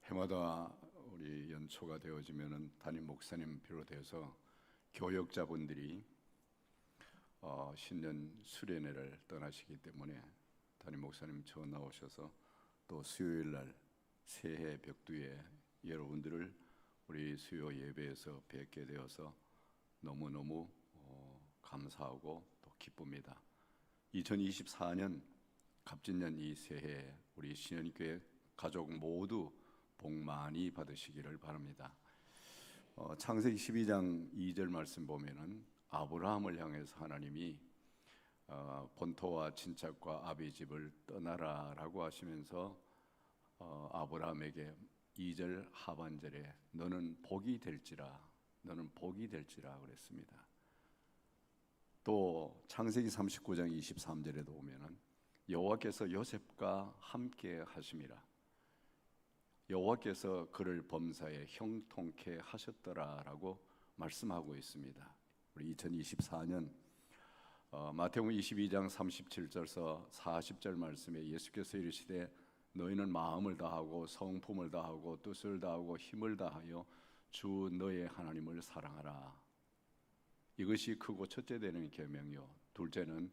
해마다 우리 연초가 되어지면은 담임 목사님 비롯해서 교역자분들이 신년 수련회를 떠나시기 때문에 담임 목사님 전화 오셔서 또 수요일 날 새해 벽두에 여러분들을 우리 수요 예배에서 뵙게 되어서 너무너무 감사하고 또 기쁩니다. 2024년 갑진년 이 새해 우리 신현교회 가족 모두 복 많이 받으시기를 바랍니다. 창세기 12장 2절 말씀 보면은 아브라함을 향해서 하나님이 본토와 친척과 아비 집을 떠나라라고 하시면서 아브라함에게 2절 하반절에 너는 복이 될지라 그랬습니다. 또 창세기 39장 23절에도 보면은 여호와께서 요셉과 함께 하심이라 여호와께서 그를 범사에 형통케 하셨더라라고 말씀하고 있습니다. 우리 2024년 마태복음 22장 37절에서 40절 말씀에 예수께서 이르시되 너희는 마음을 다하고 성품을 다하고 뜻을 다하고 힘을 다하여 주 너의 하나님을 사랑하라. 이것이 크고 첫째 되는 계명이요 둘째는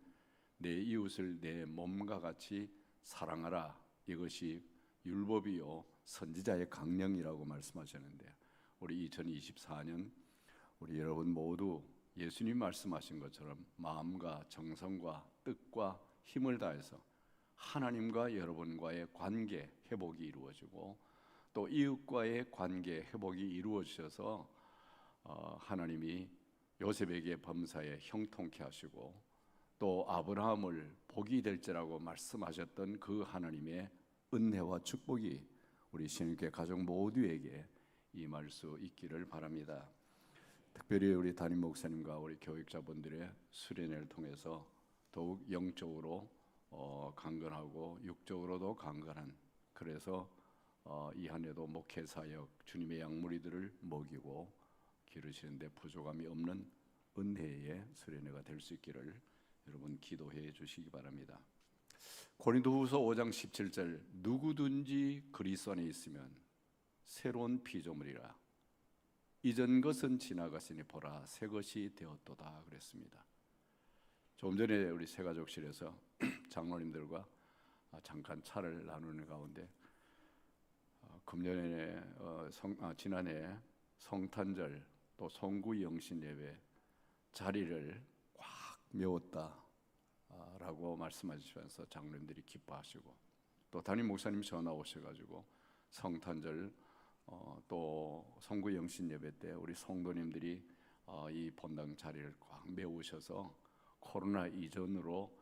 내 이웃을 내 몸과 같이 사랑하라. 이것이 율법이요 선지자의 강령이라고 말씀하셨는데 우리 2024년 우리 여러분 모두 예수님 말씀하신 것처럼 마음과 정성과 뜻과 힘을 다해서 하나님과 여러분과의 관계 회복이 이루어지고 또 이웃과의 관계 회복이 이루어져서 하나님이 요셉에게 범사에 형통케 하시고 또 아브라함을 복이 될지라고 말씀하셨던 그 하나님의 은혜와 축복이 우리 신일교회 가족 모두에게 임할 수 있기를 바랍니다. 특별히 우리 담임 목사님과 우리 교육자분들의 수련회를 통해서 더욱 영적으로 강건하고 육적으로도 강건한 그래서 이 한 해도 목회사역 주님의 양무리들을 먹이고 기르시는데 부족함이 없는 은혜의 수련회가 될 수 있기를 여러분 기도해 주시기 바랍니다. 고린도후서 5장 17절 누구든지 그리스도 안에 있으면 새로운 피조물이라 이전 것은 지나갔으니 보라 새 것이 되었도다 그랬습니다. 조금 전에 우리 새가족실에서 장로님들과 잠깐 차를 나누는 가운데 금년에 지난해 성탄절 또 송구 영신 예배 자리를 꽉 메웠다라고 말씀하시면서 장로님들이 기뻐하시고 또 담임 목사님 전화 오셔가지고 성탄절 또 송구 영신 예배 때 우리 성도님들이 이 본당 자리를 꽉 메우셔서 코로나 이전으로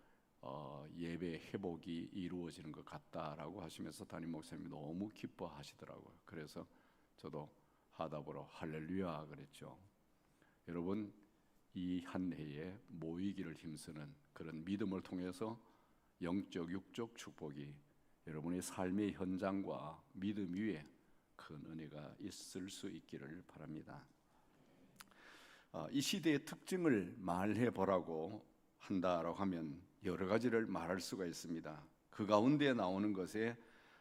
예배 회복이 이루어지는 것 같다라고 하시면서 담임 목사님이 너무 기뻐하시더라고요. 그래서 저도 하답으로 할렐루야 그랬죠. 여러분 이 한 해에 모이기를 힘쓰는 그런 믿음을 통해서 영적 육적 축복이 여러분의 삶의 현장과 믿음 위에 큰 은혜가 있을 수 있기를 바랍니다. 이 시대의 특징을 말해 보라고 한다라고 하면 여러 가지를 말할 수가 있습니다. 그 가운데 나오는 것에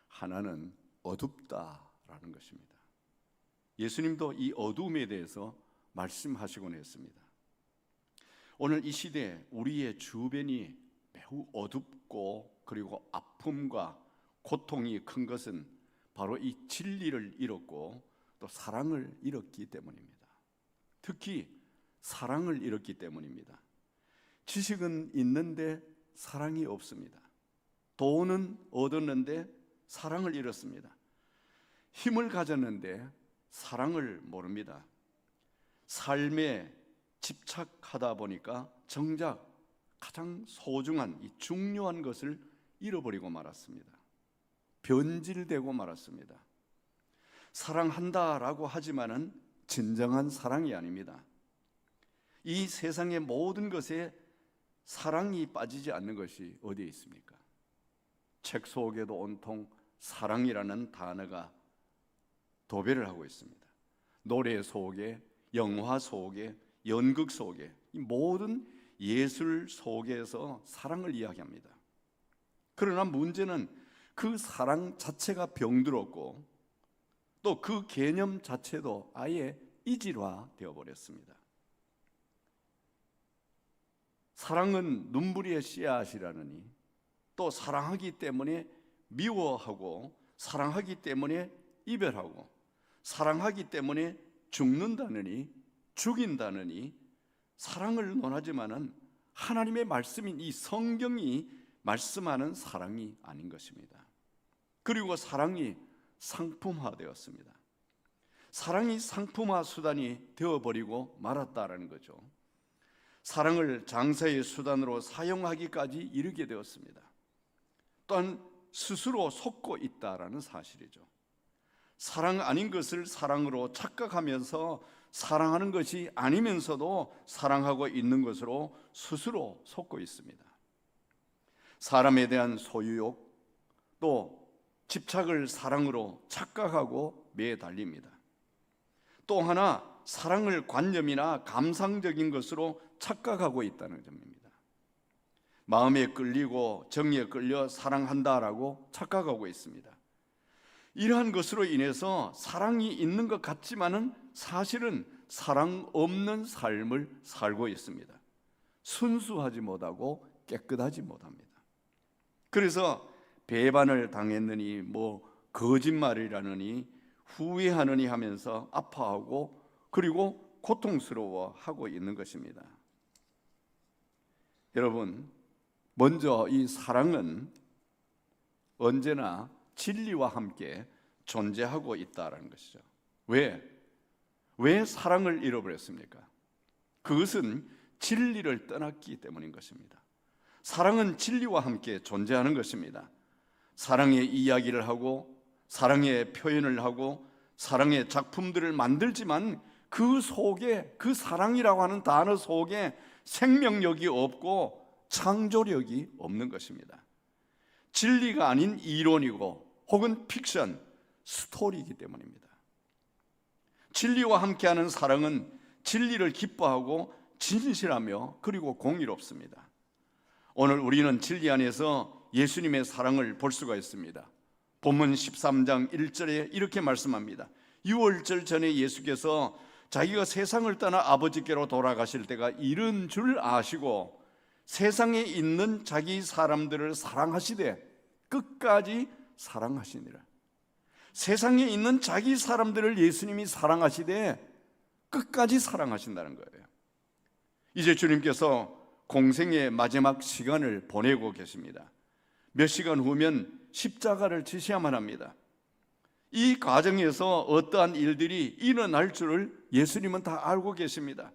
하나는 어둡다라는 것입니다. 예수님도 이 어둠에 대해서 말씀하시곤 했습니다. 오늘 이 시대 우리의 주변이 매우 어둡고 그리고 아픔과 고통이 큰 것은 바로 이 진리를 잃었고 또 사랑을 잃었기 때문입니다. 특히 사랑을 잃었기 때문입니다. 지식은 있는데 사랑이 없습니다. 돈은 얻었는데 사랑을 잃었습니다. 힘을 가졌는데 사랑을 모릅니다. 삶에 집착하다 보니까 정작 가장 소중한 이 중요한 것을 잃어버리고 말았습니다. 변질되고 말았습니다. 사랑한다라고 하지만은 진정한 사랑이 아닙니다. 이 세상의 모든 것에 사랑이 빠지지 않는 것이 어디에 있습니까? 책 속에도 온통 사랑이라는 단어가 도배를 하고 있습니다. 노래 속에, 영화 속에, 연극 속에 이 모든 예술 속에서 사랑을 이야기합니다. 그러나 문제는 그 사랑 자체가 병들었고 또 그 개념 자체도 아예 이질화되어 버렸습니다. 사랑은 눈물의 씨앗이라느니, 또 사랑하기 때문에 미워하고, 사랑하기 때문에 이별하고, 사랑하기 때문에 죽는다느니, 죽인다느니, 사랑을 논하지만은 하나님의 말씀인 이 성경이 말씀하는 사랑이 아닌 것입니다. 그리고 사랑이 상품화되었습니다. 사랑이 상품화 수단이 되어버리고 말았다라는 거죠. 사랑을 장사의 수단으로 사용하기까지 이르게 되었습니다. 또한 스스로 속고 있다라는 사실이죠. 사랑 아닌 것을 사랑으로 착각하면서 사랑하는 것이 아니면서도 사랑하고 있는 것으로 스스로 속고 있습니다. 사람에 대한 소유욕, 또 집착을 사랑으로 착각하고 매달립니다. 또 하나, 사랑을 관념이나 감상적인 것으로 착각하고 있다는 점입니다. 마음에 끌리고 정에 끌려 사랑한다라고 착각하고 있습니다. 이러한 것으로 인해서 사랑이 있는 것 같지만은 사실은 사랑 없는 삶을 살고 있습니다. 순수하지 못하고 깨끗하지 못합니다. 그래서 배반을 당했느니, 거짓말이라느니, 후회하느니 하면서 아파하고, 그리고 고통스러워하고 있는 것입니다. 여러분, 먼저 이 사랑은 언제나 진리와 함께 존재하고 있다는 것이죠. 왜 사랑을 잃어버렸습니까? 그것은 진리를 떠났기 때문인 것입니다. 사랑은 진리와 함께 존재하는 것입니다. 사랑의 이야기를 하고, 사랑의 표현을 하고, 사랑의 작품들을 만들지만 그 속에, 그 사랑이라고 하는 단어 속에 생명력이 없고 창조력이 없는 것입니다. 진리가 아닌 이론이고 혹은 픽션, 스토리이기 때문입니다. 진리와 함께하는 사랑은 진리를 기뻐하고 진실하며 그리고 공의롭습니다. 오늘 우리는 진리 안에서 예수님의 사랑을 볼 수가 있습니다. 본문 13장 1절에 이렇게 말씀합니다. 유월절 전에 예수께서 자기가 세상을 떠나 아버지께로 돌아가실 때가 이른 줄 아시고 세상에 있는 자기 사람들을 사랑하시되 끝까지 사랑하시니라. 세상에 있는 자기 사람들을 예수님이 사랑하시되 끝까지 사랑하신다는 거예요. 이제 주님께서 공생의 마지막 시간을 보내고 계십니다. 몇 시간 후면 십자가를 지셔야만 합니다. 이 과정에서 어떠한 일들이 일어날 줄을 예수님은 다 알고 계십니다.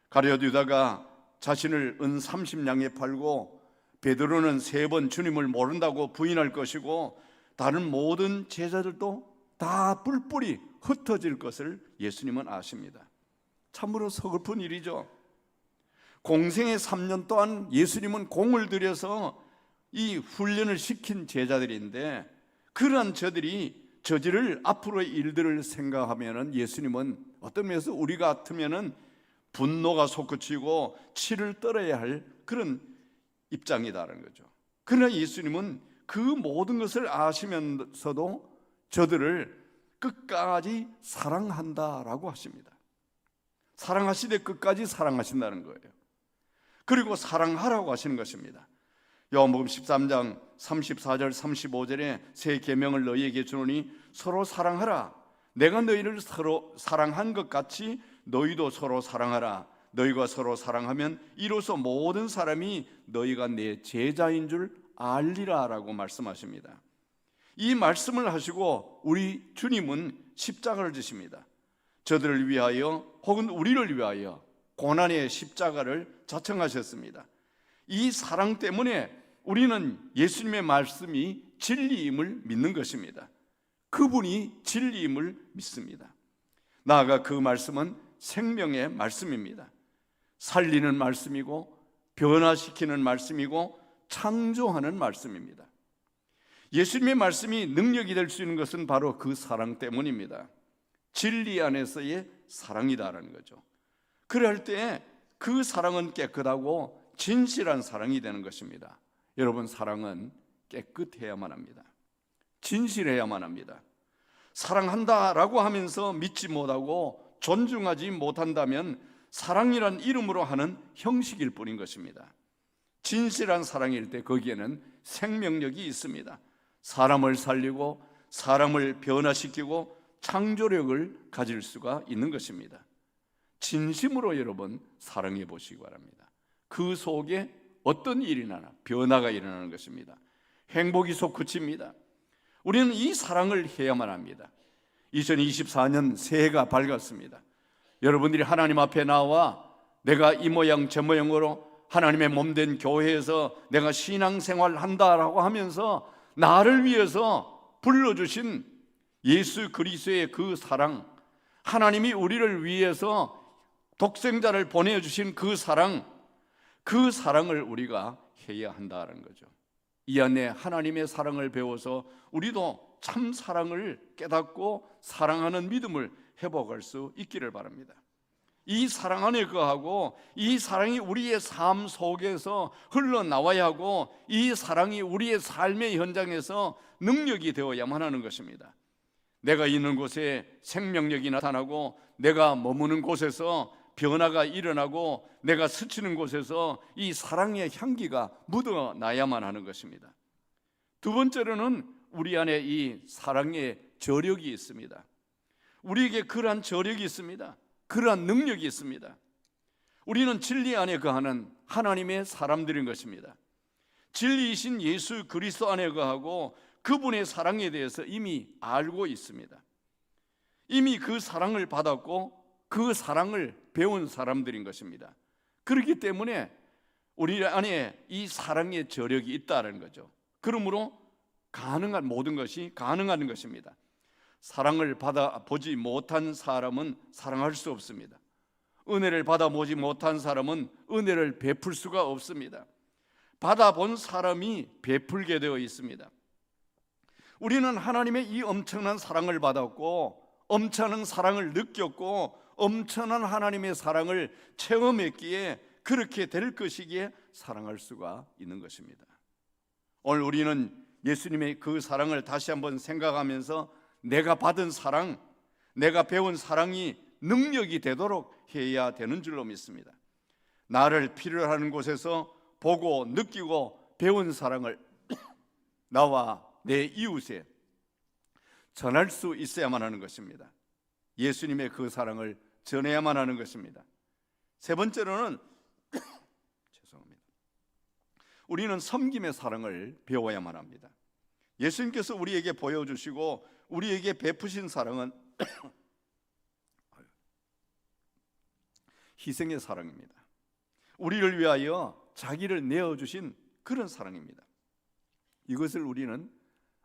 가룟 유다가 자신을 은 30냥에 팔고, 베드로는 3번 주님을 모른다고 부인할 것이고, 다른 모든 제자들도 다 뿔뿔이 흩어질 것을 예수님은 아십니다. 참으로 서글픈 일이죠. 공생의 3년 동안 예수님은 공을 들여서 이 훈련을 시킨 제자들인데, 그러한 저들이 저지를 앞으로의 일들을 생각하면은 예수님은 어떤 면에서 우리 같으면은 분노가 솟구치고 치를 떨어야 할 그런 입장이다라는 거죠. 그러나 예수님은 그 모든 것을 아시면서도 저들을 끝까지 사랑한다라고 하십니다. 사랑하시되 끝까지 사랑하신다는 거예요. 그리고 사랑하라고 하시는 것입니다. 요한복음 13장 34절 35절에 새 계명을 너희에게 주노니 서로 사랑하라. 내가 너희를 서로 사랑한 것 같이 너희도 서로 사랑하라. 너희가 서로 사랑하면 이로써 모든 사람이 너희가 내 제자인 줄 알리라 라고 말씀하십니다. 이 말씀을 하시고 우리 주님은 십자가를 지십니다. 저들을 위하여 혹은 우리를 위하여 고난의 십자가를 자청하셨습니다. 이 사랑 때문에 우리는 예수님의 말씀이 진리임을 믿는 것입니다. 그분이 진리임을 믿습니다. 나아가 그 말씀은 생명의 말씀입니다. 살리는 말씀이고 변화시키는 말씀이고 창조하는 말씀입니다. 예수님의 말씀이 능력이 될 수 있는 것은 바로 그 사랑 때문입니다. 진리 안에서의 사랑이다라는 거죠. 그럴 때 그 사랑은 깨끗하고 진실한 사랑이 되는 것입니다. 여러분, 사랑은 깨끗해야만 합니다. 진실해야만 합니다. 사랑한다라고 하면서 믿지 못하고 존중하지 못한다면 사랑이란 이름으로 하는 형식일 뿐인 것입니다. 진실한 사랑일 때 거기에는 생명력이 있습니다. 사람을 살리고 사람을 변화시키고 창조력을 가질 수가 있는 것입니다. 진심으로 여러분 사랑해 보시기 바랍니다. 그 속에 어떤 일이 나나 변화가 일어나는 것입니다. 행복이 솟구칩니다. 우리는 이 사랑을 해야만 합니다. 2024년 새해가 밝았습니다. 여러분들이 하나님 앞에 나와 내가 이 모양 저 모양으로 하나님의 몸된 교회에서 내가 신앙생활 한다라고 하면서 나를 위해서 불러주신 예수 그리스도의 그 사랑, 하나님이 우리를 위해서 독생자를 보내주신 그 사랑을 우리가 해야 한다는 거죠. 이 안에 하나님의 사랑을 배워서 우리도 참 사랑을 깨닫고 사랑하는 믿음을 회복할 수 있기를 바랍니다. 이 사랑 안에 거하고 이 사랑이 우리의 삶 속에서 흘러나와야 하고 이 사랑이 우리의 삶의 현장에서 능력이 되어야만 하는 것입니다. 내가 있는 곳에 생명력이 나타나고 내가 머무는 곳에서 변화가 일어나고 내가 스치는 곳에서 이 사랑의 향기가 묻어나야만 하는 것입니다. 두 번째로는 우리 안에 이 사랑의 저력이 있습니다. 우리에게 그러한 저력이 있습니다. 그러한 능력이 있습니다. 우리는 진리 안에 거하는 하나님의 사람들인 것입니다. 진리이신 예수 그리스도 안에 거하고 그분의 사랑에 대해서 이미 알고 있습니다. 이미 그 사랑을 받았고 그 사랑을 배운 사람들인 것입니다. 그렇기 때문에 우리 안에 이 사랑의 저력이 있다는 거죠. 그러므로 가능한 모든 것이 가능한 것입니다. 사랑을 받아보지 못한 사람은 사랑할 수 없습니다. 은혜를 받아보지 못한 사람은 은혜를 베풀 수가 없습니다. 받아본 사람이 베풀게 되어 있습니다. 우리는 하나님의 이 엄청난 사랑을 받았고 엄청난 사랑을 느꼈고 엄청난 하나님의 사랑을 체험했기에 그렇게 될 것이기에 사랑할 수가 있는 것입니다. 오늘 우리는 예수님의 그 사랑을 다시 한번 생각하면서 내가 받은 사랑, 내가 배운 사랑이 능력이 되도록 해야 되는 줄로 믿습니다. 나를 필요로 하는 곳에서 보고 느끼고 배운 사랑을 나와 내 이웃에 전할 수 있어야만 하는 것입니다. 예수님의 그 사랑을 전해야만 하는 것입니다. 세 번째로는 죄송합니다. 우리는 섬김의 사랑을 배워야만 합니다. 예수님께서 우리에게 보여주시고 우리에게 베푸신 사랑은 희생의 사랑입니다. 우리를 위하여 자기를 내어주신 그런 사랑입니다. 이것을 우리는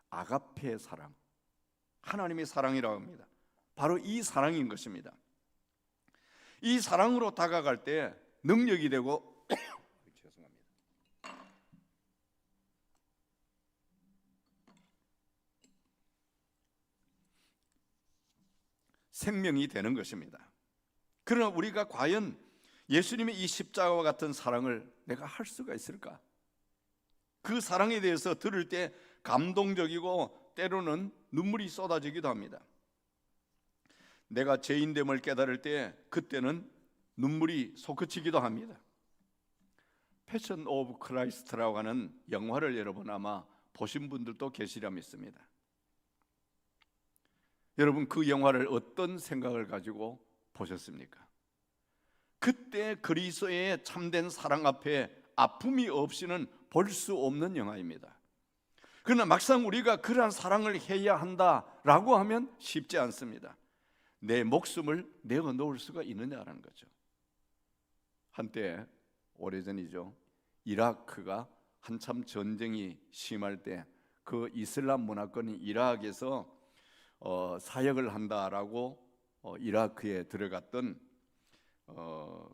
아가페 사랑, 하나님의 사랑이라고 합니다. 바로 이 사랑인 것입니다. 이 사랑으로 다가갈 때 능력이 되고 죄송합니다. 생명이 되는 것입니다. 그러나 우리가 과연 예수님의 이 십자가와 같은 사랑을 내가 할 수가 있을까? 그 사랑에 대해서 들을 때 감동적이고 때로는 눈물이 쏟아지기도 합니다. 내가 죄인됨을 깨달을 때 그때는 눈물이 솟구치기도 합니다. 패션 오브 크라이스트라고 하는 영화를 여러분 아마 보신 분들도 계시리라 믿습니다. 여러분 그 영화를 어떤 생각을 가지고 보셨습니까? 그때 그리스도의 참된 사랑 앞에 아픔이 없이는 볼 수 없는 영화입니다. 그러나 막상 우리가 그러한 사랑을 해야 한다라고 하면 쉽지 않습니다. 내 목숨을 내어 놓을 수가 있느냐라는 거죠. 한때 오래전이죠. 이라크가 한참 전쟁이 심할 때 그 이슬람 문화권이 이라크에서 사역을 한다라고 이라크에 들어갔던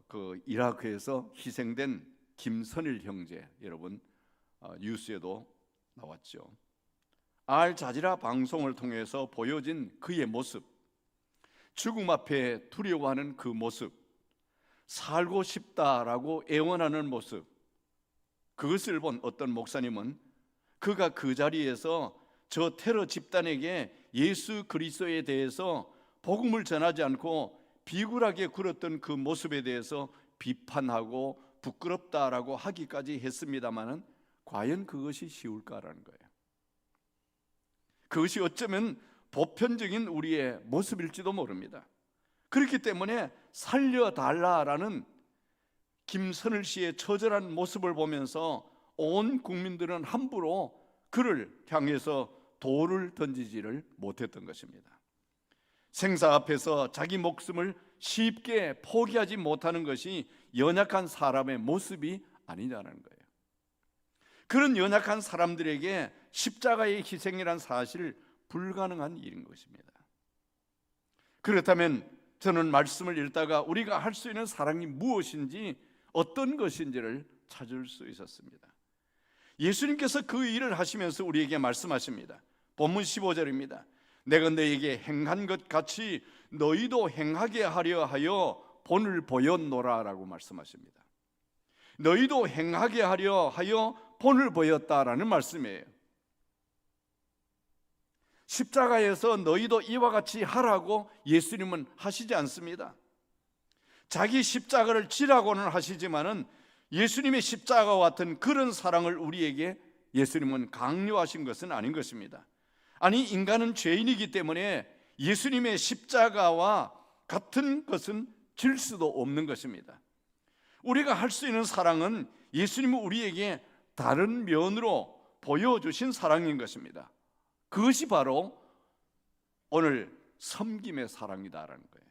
그 이라크에서 희생된 김선일 형제, 여러분 뉴스에도 나왔죠. 알자지라 방송을 통해서 보여진 그의 모습, 죽음 앞에 두려워하는 그 모습, 살고 싶다라고 애원하는 모습, 그것을 본 어떤 목사님은 그가 그 자리에서 저 테러 집단에게 예수 그리스도에 대해서 복음을 전하지 않고 비굴하게 굴었던 그 모습에 대해서 비판하고 부끄럽다라고 하기까지 했습니다마는 과연 그것이 쉬울까라는 거예요. 그것이 어쩌면 보편적인 우리의 모습일지도 모릅니다. 그렇기 때문에 살려달라라는 김선을 씨의 처절한 모습을 보면서 온 국민들은 함부로 그를 향해서 돌을 던지지를 못했던 것입니다. 생사 앞에서 자기 목숨을 쉽게 포기하지 못하는 것이 연약한 사람의 모습이 아니냐는 거예요. 그런 연약한 사람들에게 십자가의 희생이란 사실 불가능한 일인 것입니다. 그렇다면 저는 말씀을 읽다가 우리가 할 수 있는 사랑이 무엇인지 어떤 것인지를 찾을 수 있었습니다. 예수님께서 그 일을 하시면서 우리에게 말씀하십니다. 본문 15절입니다. 내가 너에게 행한 것 같이 너희도 행하게 하려 하여 본을 보였노라 라고 말씀하십니다. 너희도 행하게 하려 하여 본을 보였다라는 말씀이에요. 십자가에서 너희도 이와 같이 하라고 예수님은 하시지 않습니다. 자기 십자가를 지라고는 하시지만은 예수님의 십자가와 같은 그런 사랑을 우리에게 예수님은 강요하신 것은 아닌 것입니다. 아니, 인간은 죄인이기 때문에 예수님의 십자가와 같은 것은 질 수도 없는 것입니다. 우리가 할 수 있는 사랑은 예수님은 우리에게 다른 면으로 보여주신 사랑인 것입니다. 그것이 바로 오늘 섬김의 사랑이다라는 거예요.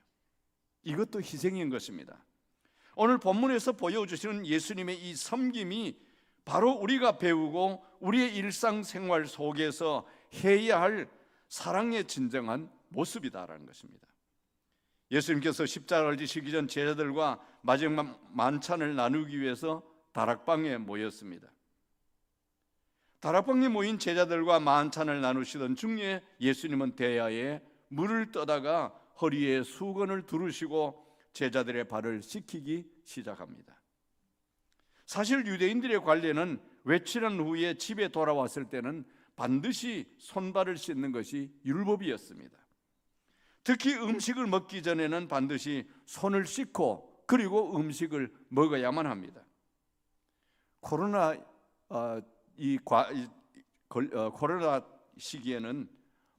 이것도 희생인 것입니다. 오늘 본문에서 보여주시는 예수님의 이 섬김이 바로 우리가 배우고 우리의 일상생활 속에서 해야 할 사랑의 진정한 모습이다라는 것입니다. 예수님께서 십자가를 지시기 전 제자들과 마지막 만찬을 나누기 위해서 다락방에 모였습니다. 다락방에 모인 제자들과 만찬을 나누시던 중에 예수님은 대야에 물을 떠다가 허리에 수건을 두르시고 제자들의 발을 씻기기 시작합니다. 사실 유대인들의 관례는 외출한 후에 집에 돌아왔을 때는 반드시 손발을 씻는 것이 율법이었습니다. 특히 음식을 먹기 전에는 반드시 손을 씻고 그리고 음식을 먹어야만 합니다. 코로나 시기에는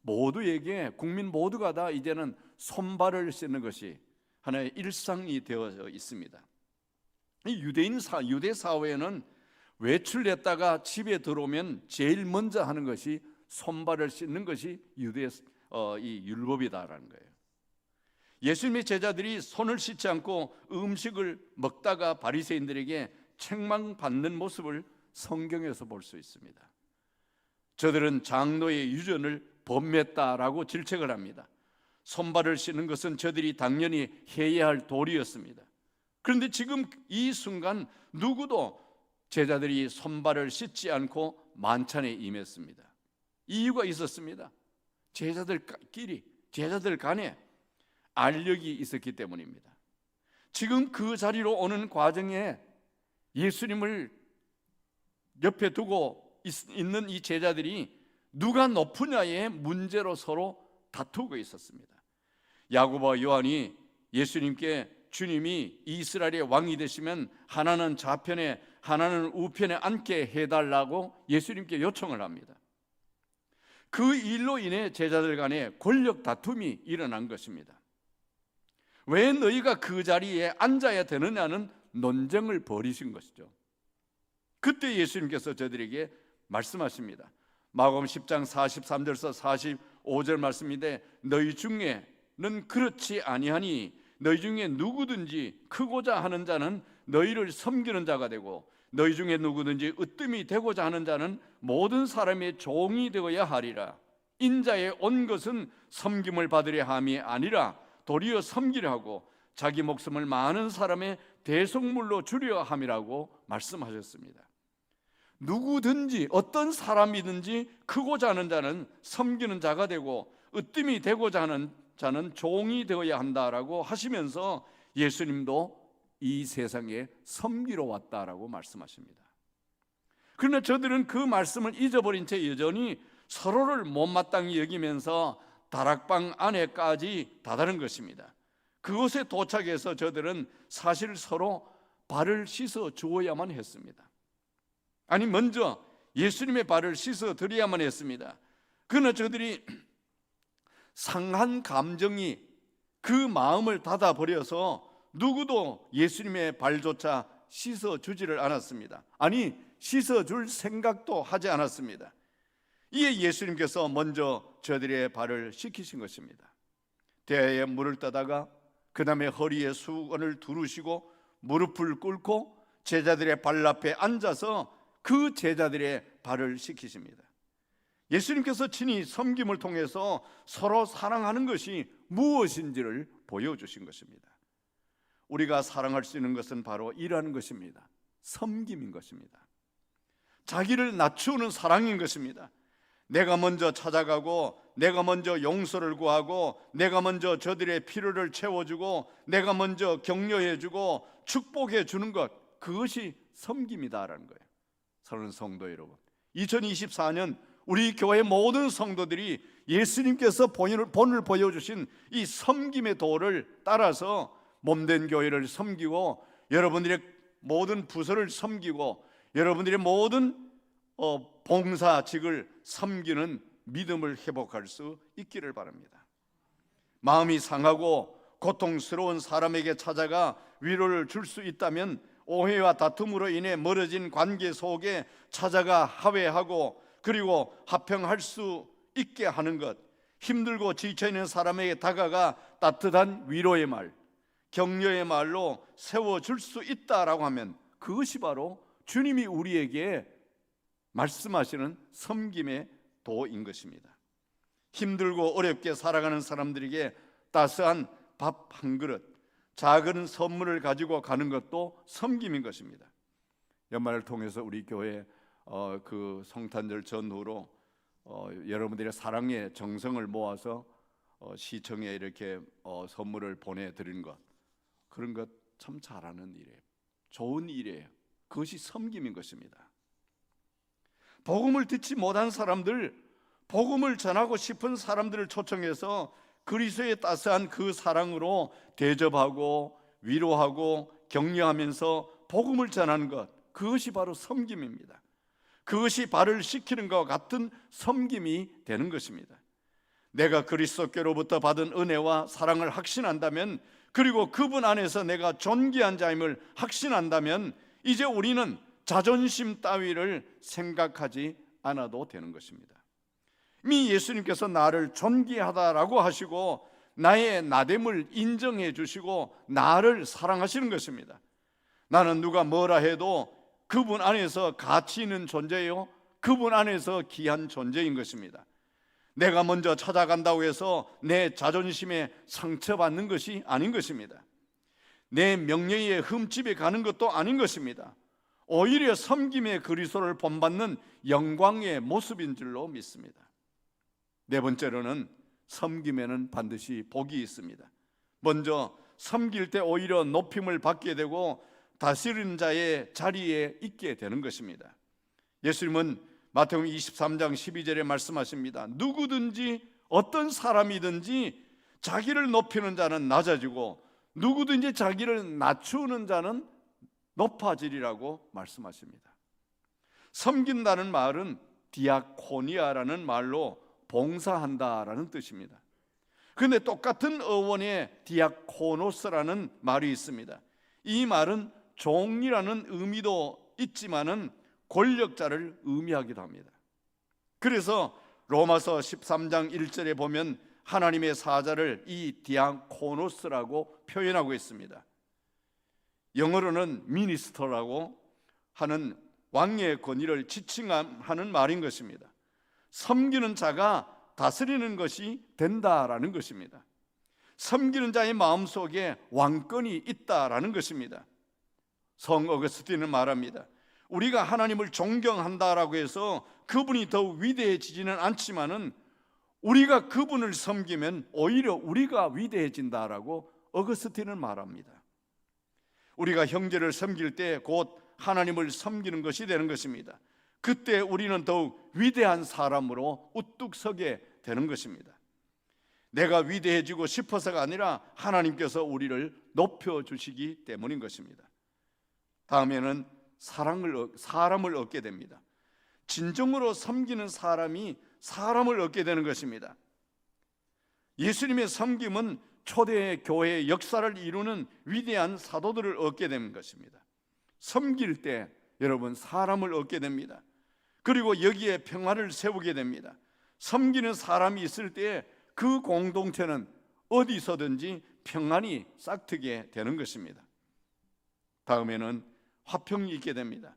모두에게, 국민 모두가 다 이제는 손발을 씻는 것이 하나의 일상이 되어 있습니다. 유대 사회에는 외출했다가 집에 들어오면 제일 먼저 하는 것이 손발을 씻는 것이 유대의 이 율법이다라는 거예요. 예수님의 제자들이 손을 씻지 않고 음식을 먹다가 바리새인들에게 책망받는 모습을 성경에서 볼 수 있습니다. 저들은 장로의 유전을 범했다라고 질책을 합니다. 손발을 씻는 것은 저들이 당연히 해야 할 도리였습니다. 그런데 지금 이 순간 누구도 제자들이 손발을 씻지 않고 만찬에 임했습니다. 이유가 있었습니다. 제자들끼리, 제자들 간에 알력이 있었기 때문입니다. 지금 그 자리로 오는 과정에 예수님을 옆에 두고 있는 이 제자들이 누가 높으냐의 문제로 서로 다투고 있었습니다. 야고보와 요한이 예수님께 주님이 이스라엘의 왕이 되시면 하나는 좌편에 하나는 우편에 앉게 해달라고 예수님께 요청을 합니다. 그 일로 인해 제자들 간에 권력 다툼이 일어난 것입니다. 왜 너희가 그 자리에 앉아야 되느냐는 논쟁을 벌이신 것이죠. 그때 예수님께서 저들에게 말씀하십니다. 마가복음 10장 43절에서 45절 말씀인데 너희 중에는 그렇지 아니하니 너희 중에 누구든지 크고자 하는 자는 너희를 섬기는 자가 되고 너희 중에 누구든지 으뜸이 되고자 하는 자는 모든 사람의 종이 되어야 하리라. 인자에 온 것은 섬김을 받으려 함이 아니라 도리어 섬기려 하고 자기 목숨을 많은 사람의 대속물로 주려 함이라고 말씀하셨습니다. 누구든지 어떤 사람이든지 크고자 하는 자는 섬기는 자가 되고 으뜸이 되고자 하는 자는 종이 되어야 한다라고 하시면서 예수님도 이 세상에 섬기러 왔다라고 말씀하십니다. 그러나 저들은 그 말씀을 잊어버린 채 여전히 서로를 못마땅히 여기면서 다락방 안에까지 다다른 것입니다. 그곳에 도착해서 저들은 사실 서로 발을 씻어 주어야만 했습니다. 아니, 먼저 예수님의 발을 씻어 드려야만 했습니다. 그러나 저들이 상한 감정이 그 마음을 닫아버려서 누구도 예수님의 발조차 씻어주지를 않았습니다. 아니, 씻어줄 생각도 하지 않았습니다. 이에 예수님께서 먼저 저들의 발을 씻기신 것입니다. 대야에 물을 떠다가 그 다음에 허리에 수건을 두르시고 무릎을 꿇고 제자들의 발 앞에 앉아서 그 제자들의 발을 씻기십니다. 예수님께서 친히 섬김을 통해서 서로 사랑하는 것이 무엇인지를 보여주신 것입니다. 우리가 사랑할 수 있는 것은 바로 이러한 것입니다. 섬김인 것입니다. 자기를 낮추는 사랑인 것입니다. 내가 먼저 찾아가고, 내가 먼저 용서를 구하고, 내가 먼저 저들의 필요를 채워주고, 내가 먼저 격려해주고 축복해주는 것, 그것이 섬김이다라는 거예요. 사랑하는 성도 여러분, 2024년 우리 교회 모든 성도들이 예수님께서 본을 보여주신 이 섬김의 도를 따라서 몸된 교회를 섬기고, 여러분들의 모든 부서를 섬기고, 여러분들의 모든 봉사직을 섬기는 믿음을 회복할 수 있기를 바랍니다. 마음이 상하고 고통스러운 사람에게 찾아가 위로를 줄 수 있다면, 오해와 다툼으로 인해 멀어진 관계 속에 찾아가 화해하고 그리고 화평할 수 있게 하는 것, 힘들고 지쳐있는 사람에게 다가가 따뜻한 위로의 말, 격려의 말로 세워줄 수 있다라고 하면 그것이 바로 주님이 우리에게 말씀하시는 섬김의 도인 것입니다. 힘들고 어렵게 살아가는 사람들에게 따스한 밥 한 그릇, 작은 선물을 가지고 가는 것도 섬김인 것입니다. 연말을 통해서 우리 교회 그 성탄절 전후로 여러분들의 사랑의 정성을 모아서 시청에 이렇게 선물을 보내드린 것, 그런 것 참 잘하는 일이에요. 좋은 일이에요. 그것이 섬김인 것입니다. 복음을 듣지 못한 사람들, 복음을 전하고 싶은 사람들을 초청해서 그리스도의 따스한 그 사랑으로 대접하고 위로하고 격려하면서 복음을 전하는 것, 그것이 바로 섬김입니다. 그것이 발을 씻기는 것과 같은 섬김이 되는 것입니다. 내가 그리스도께로부터 받은 은혜와 사랑을 확신한다면, 그리고 그분 안에서 내가 존귀한 자임을 확신한다면, 이제 우리는 자존심 따위를 생각하지 않아도 되는 것입니다. 이미 예수님께서 나를 존귀하다라고 하시고 나의 나됨을 인정해 주시고 나를 사랑하시는 것입니다. 나는 누가 뭐라 해도 그분 안에서 가치 있는 존재요, 그분 안에서 귀한 존재인 것입니다. 내가 먼저 찾아간다고 해서 내 자존심에 상처받는 것이 아닌 것입니다. 내 명예에 흠집이 가는 것도 아닌 것입니다. 오히려 섬김의 그리스도를 본받는 영광의 모습인 줄로 믿습니다. 네 번째로는 섬김에는 반드시 복이 있습니다. 먼저 섬길 때 오히려 높임을 받게 되고 다스리는 자의 자리에 있게 되는 것입니다. 예수님은 마태복음 23장 12절에 말씀하십니다. 누구든지 어떤 사람이든지 자기를 높이는 자는 낮아지고 누구든지 자기를 낮추는 자는 높아지리라고 말씀하십니다. 섬긴다는 말은 디아코니아라는 말로 봉사한다라는 뜻입니다. 그런데 똑같은 어원에 디아코노스라는 말이 있습니다. 이 말은 종이라는 의미도 있지만은 권력자를 의미하기도 합니다. 그래서 로마서 13장 1절에 보면 하나님의 사자를 이 디아코노스라고 표현하고 있습니다. 영어로는 미니스터라고 하는 왕의 권위를 지칭하는 말인 것입니다. 섬기는 자가 다스리는 것이 된다라는 것입니다. 섬기는 자의 마음속에 왕권이 있다라는 것입니다. 성 어거스틴은 말합니다. 우리가 하나님을 존경한다라고 해서 그분이 더욱 위대해지지는 않지만은 우리가 그분을 섬기면 오히려 우리가 위대해진다라고 어거스틴은 말합니다. 우리가 형제를 섬길 때 곧 하나님을 섬기는 것이 되는 것입니다. 그때 우리는 더욱 위대한 사람으로 우뚝 서게 되는 것입니다. 내가 위대해지고 싶어서가 아니라 하나님께서 우리를 높여주시기 때문인 것입니다. 다음에는 사람을 얻게 됩니다. 진정으로 섬기는 사람이 사람을 얻게 되는 것입니다. 예수님의 섬김은 초대 교회의 역사를 이루는 위대한 사도들을 얻게 되는 것입니다. 섬길 때 여러분 사람을 얻게 됩니다. 그리고 여기에 평화를 세우게 됩니다. 섬기는 사람이 있을 때 그 공동체는 어디서든지 평안이 싹트게 되는 것입니다. 다음에는 화평이 있게 됩니다.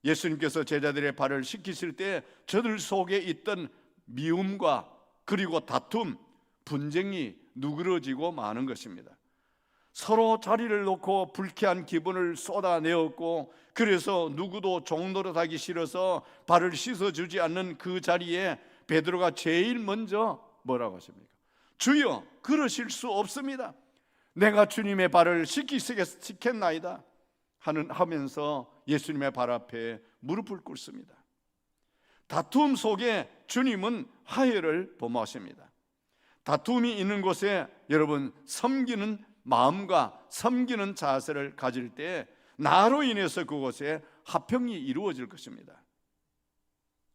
예수님께서 제자들의 발을 씻기실 때 저들 속에 있던 미움과 그리고 다툼, 분쟁이 누그러지고 마는 것입니다. 서로 자리를 놓고 불쾌한 기분을 쏟아내었고, 그래서 누구도 종노릇하기 싫어서 발을 씻어주지 않는 그 자리에 베드로가 제일 먼저 뭐라고 하십니까? 주여, 그러실 수 없습니다. 내가 주님의 발을 씻겠나이다 하면서 예수님의 발 앞에 무릎을 꿇습니다. 다툼 속에 주님은 화해를 범하십니다. 다툼이 있는 곳에 여러분 섬기는 마음과 섬기는 자세를 가질 때 나로 인해서 그곳에 화평이 이루어질 것입니다.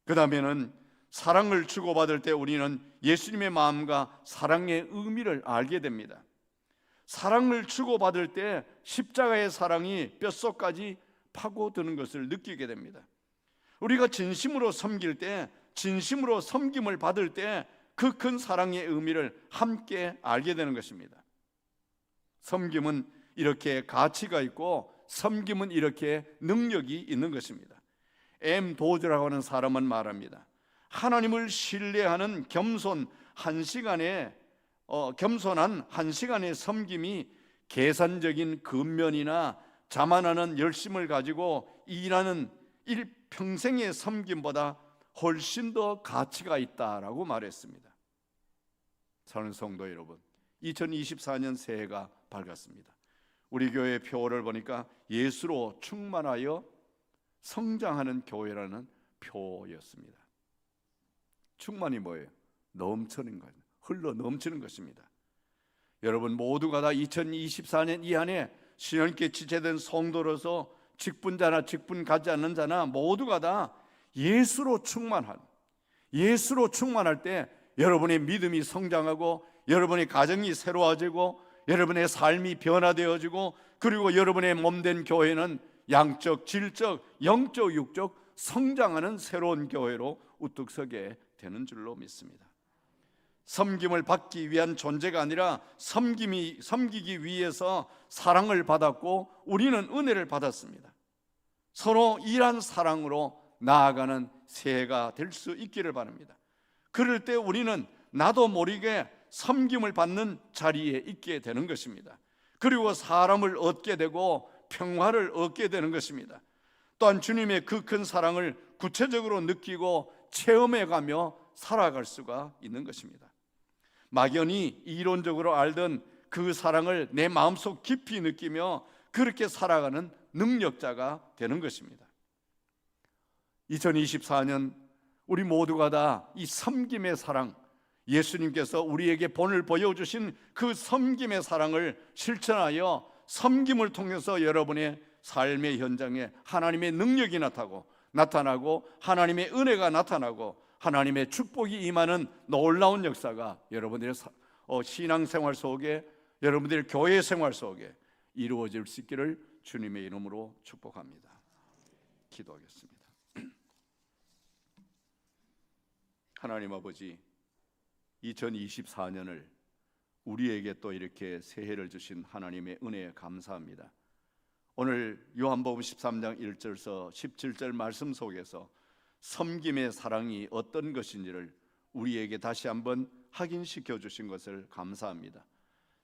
그 다음에는 사랑을 주고받을 때 우리는 예수님의 마음과 사랑의 의미를 알게 됩니다. 사랑을 주고받을 때 십자가의 사랑이 뼛속까지 파고드는 것을 느끼게 됩니다. 우리가 진심으로 섬길 때, 진심으로 섬김을 받을 때 그 큰 사랑의 의미를 함께 알게 되는 것입니다. 섬김은 이렇게 가치가 있고 섬김은 이렇게 능력이 있는 것입니다. M. 도즈라고 하는 사람은 말합니다. 하나님을 신뢰하는 겸손한 한 시간의 섬김이 계산적인 근면이나 자만하는 열심을 가지고 일하는 일평생의 섬김보다 훨씬 더 가치가 있다라고 말했습니다. 사랑하는 성도 여러분, 2024년 새해가 밝았습니다. 우리 교회 표어를 보니까 예수로 충만하여 성장하는 교회라는 표였습니다. 충만이 뭐예요? 넘치는 거예요. 흘러 넘치는 것입니다. 여러분 모두가 다 2024년 이 안에 신령께 지체된 성도로서 직분자나 직분 갖지 않는 자나 모두가 다 예수로 충만할 때 여러분의 믿음이 성장하고 여러분의 가정이 새로워지고 여러분의 삶이 변화되어지고 그리고 여러분의 몸된 교회는 양적, 질적, 영적, 육적 성장하는 새로운 교회로 우뚝 서게 되는 줄로 믿습니다. 섬김을 받기 위한 존재가 아니라 섬기기 위해서 사랑을 받았고 우리는 은혜를 받았습니다. 서로 일한 사랑으로 나아가는 새해가 될 수 있기를 바랍니다. 그럴 때 우리는 나도 모르게 섬김을 받는 자리에 있게 되는 것입니다. 그리고 사람을 얻게 되고 평화를 얻게 되는 것입니다. 또한 주님의 그 큰 사랑을 구체적으로 느끼고 체험해가며 살아갈 수가 있는 것입니다. 막연히 이론적으로 알던 그 사랑을 내 마음속 깊이 느끼며 그렇게 살아가는 능력자가 되는 것입니다. 2024년 우리 모두가 다 이 섬김의 사랑, 예수님께서 우리에게 본을 보여주신 그 섬김의 사랑을 실천하여 섬김을 통해서 여러분의 삶의 현장에 하나님의 능력이 나타나고 하나님의 은혜가 나타나고 하나님의 축복이 임하는 놀라운 역사가 여러분들의 신앙생활 속에, 여러분들의 교회 생활 속에 이루어질 수 있기를 주님의 이름으로 축복합니다. 기도하겠습니다. 하나님 아버지, 2024년을 우리에게 또 이렇게 새해를 주신 하나님의 은혜에 감사합니다. 오늘 요한복음 13장 1절에서 17절 말씀 속에서 섬김의 사랑이 어떤 것인지를 우리에게 다시 한번 확인시켜 주신 것을 감사합니다.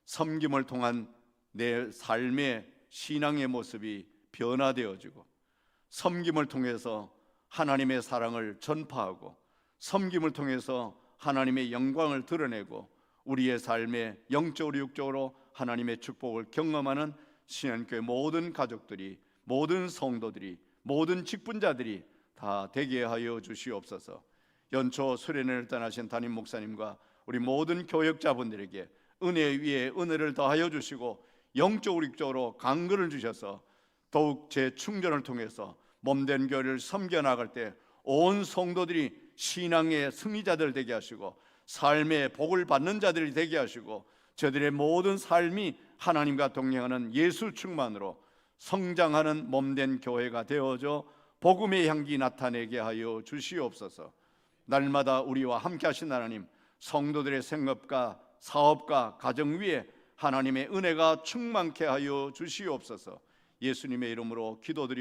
섬김을 통한 내 삶의 신앙의 모습이 변화되어지고 섬김을 통해서 하나님의 사랑을 전파하고 섬김을 통해서 하나님의 영광을 드러내고 우리의 삶의 영적으로 육적으로 하나님의 축복을 경험하는 신한교회 모든 가족들이, 모든 성도들이, 모든 직분자들이 다 되게 하여 주시옵소서. 연초 수련회를 떠나신 담임 목사님과 우리 모든 교역자분들에게 은혜 위에 은혜를 더하여 주시고 영적으로 육적으로 강건을 주셔서 더욱 재충전을 통해서 몸된 교회를 섬겨나갈 때 온 성도들이 신앙의 승리자들 되게 하시고 삶의 복을 받는 자들이 되게 하시고 저들의 모든 삶이 하나님과 동행하는 예수 충만으로 성장하는 몸된 교회가 되어져 복음의 향기 나타내게 하여 주시옵소서. 날마다 우리와 함께 하신 하나님, 성도들의 생업과 사업과 가정 위에 하나님의 은혜가 충만케 하여 주시옵소서. 예수님의 이름으로 기도드리옵소서.